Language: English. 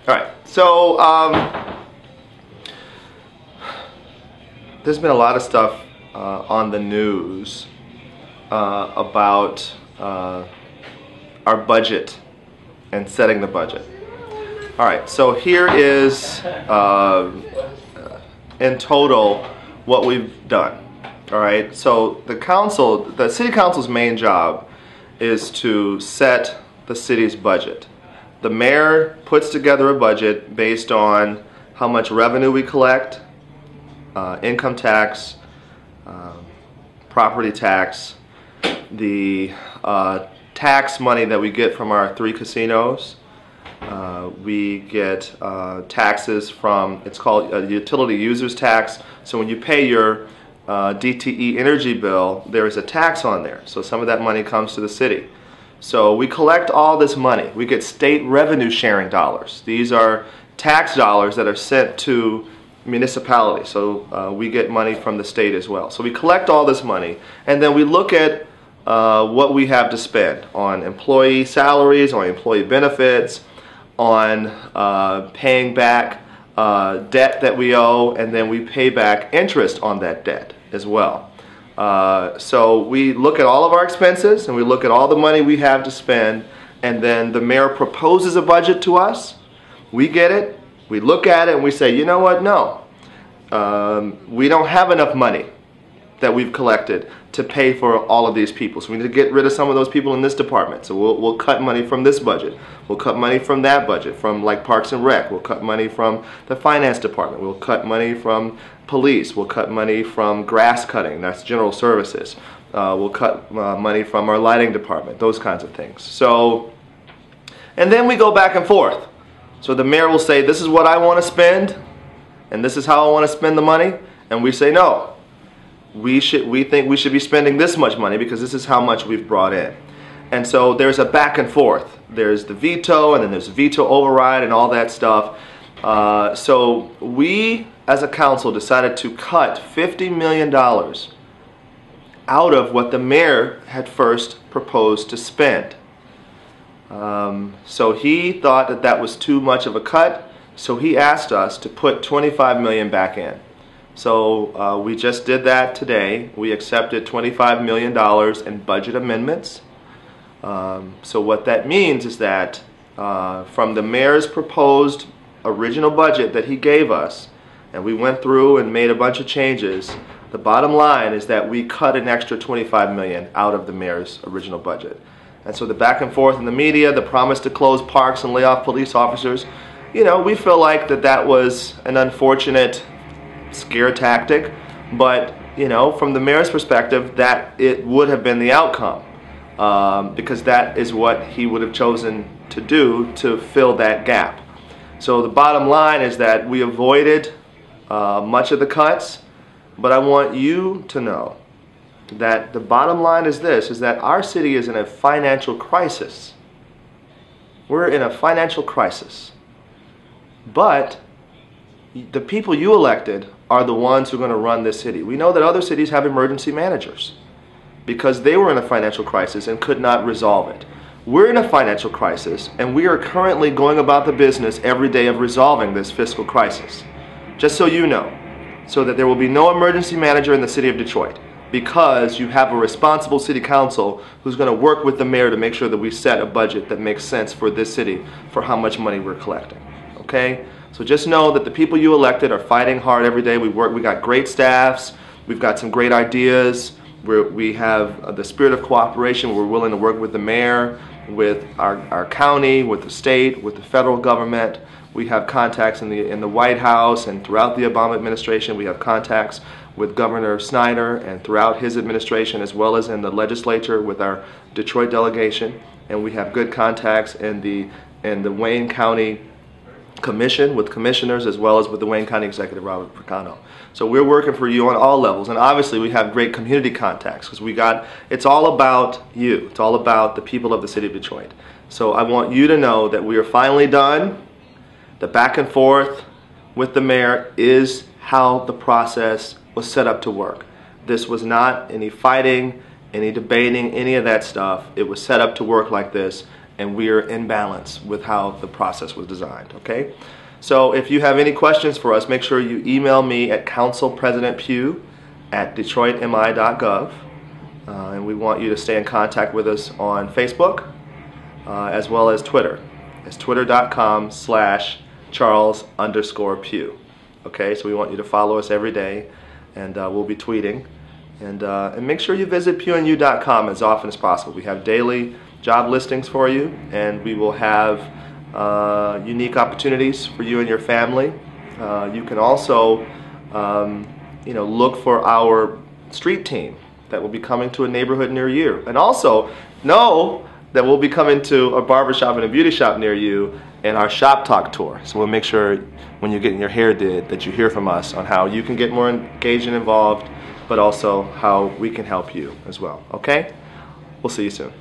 All right, so there's been a lot of stuff on the news about our budget and setting the budget. All right, so here is in total what we've done. All right, so the city council's main job is to set the city's budget. The mayor puts together a budget based on how much revenue we collect, income tax, property tax, the tax money that we get from our 3 casinos. We get taxes from, it's called a utility users tax. So when you pay your DTE energy bill, there is a tax on there. So some of that money comes to the city. So we collect all this money. We get state revenue sharing dollars. These are tax dollars that are sent to municipalities. So we get money from the state as well. So we collect all this money, and then we look at what we have to spend on employee salaries, on employee benefits, on paying back debt that we owe, and then we pay back interest on that debt as well. So we look at all of our expenses and we look at all the money we have to spend, and then the mayor proposes a budget to us. We get it, we look at it, and we say, you know what, no. We don't have enough money that we've collected to pay for all of these people. So we need to get rid of some of those people in this department. So we'll cut money from this budget. We'll cut money from that budget, from like Parks and Rec. We'll cut money from the finance department. We'll cut money from police. We'll cut money from grass cutting. That's general services. We'll cut money from our lighting department, those kinds of things. So, and then we go back and forth. So the mayor will say, this is what I want to spend, and this is how I want to spend the money. And we say, no. We think we should be spending this much money because this is how much we've brought in. And so there's a back and forth. There's the veto, and then there's veto override and all that stuff. So we, as a council, decided to cut $50 million out of what the mayor had first proposed to spend. So he thought that that was too much of a cut, so he asked us to put $25 million back in. So we just did that today. We accepted $25 million in budget amendments. So what that means is that from the mayor's proposed original budget that he gave us, and we went through and made a bunch of changes, the bottom line is that we cut an extra $25 million out of the mayor's original budget. And so the back and forth in the media, the promise to close parks and lay off police officers, you know, we feel like that was an unfortunate scare tactic, but you know, from the mayor's perspective, that it would have been the outcome, because that is what he would have chosen to do to fill that gap. So the bottom line is that we avoided much of the cuts, but I want you to know that the bottom line is this, is that our city is in a financial crisis. We're in a financial crisis, but the people you elected are the ones who are going to run this city. We know that other cities have emergency managers because they were in a financial crisis and could not resolve it. We're in a financial crisis, and we are currently going about the business every day of resolving this fiscal crisis. Just so you know, so that there will be no emergency manager in the city of Detroit, because you have a responsible city council who's going to work with the mayor to make sure that we set a budget that makes sense for this city for how much money we're collecting. Okay? So just know that the people you elected are fighting hard every day. We got great staffs. We've got some great ideas. We have the spirit of cooperation. We're willing to work with the mayor, with our county, with the state, with the federal government. We have contacts in the White House and throughout the Obama administration. We have contacts with Governor Snyder and throughout his administration, as well as in the legislature with our Detroit delegation. And we have good contacts in the Wayne County Commission with commissioners, as well as with the Wayne County Executive Robert Percano. So we're working for you on all levels, and obviously we have great community contacts because it's all about you. It's all about the people of the city of Detroit. So I want you to know that we are finally done. The back and forth with the mayor is how the process was set up to work. This was not any fighting, any debating, any of that stuff. It was set up to work like this, and we are in balance with how the process was designed, okay? So if you have any questions for us, make sure you email me at counselpresidentpugh@detroitmi.gov. And we want you to stay in contact with us on Facebook as well as Twitter. It's twitter.com/Charles_Pugh. Okay, so we want you to follow us every day, and we'll be tweeting. And make sure you visit PughAndYou.com as often as possible. We have daily job listings for you, and we will have unique opportunities for you and your family. You can also look for our street team that will be coming to a neighborhood near you. And also know that we'll be coming to a barbershop and a beauty shop near you in our Shop Talk tour. So we'll make sure when you're getting your hair did that you hear from us on how you can get more engaged and involved, but also how we can help you as well. Okay? We'll see you soon.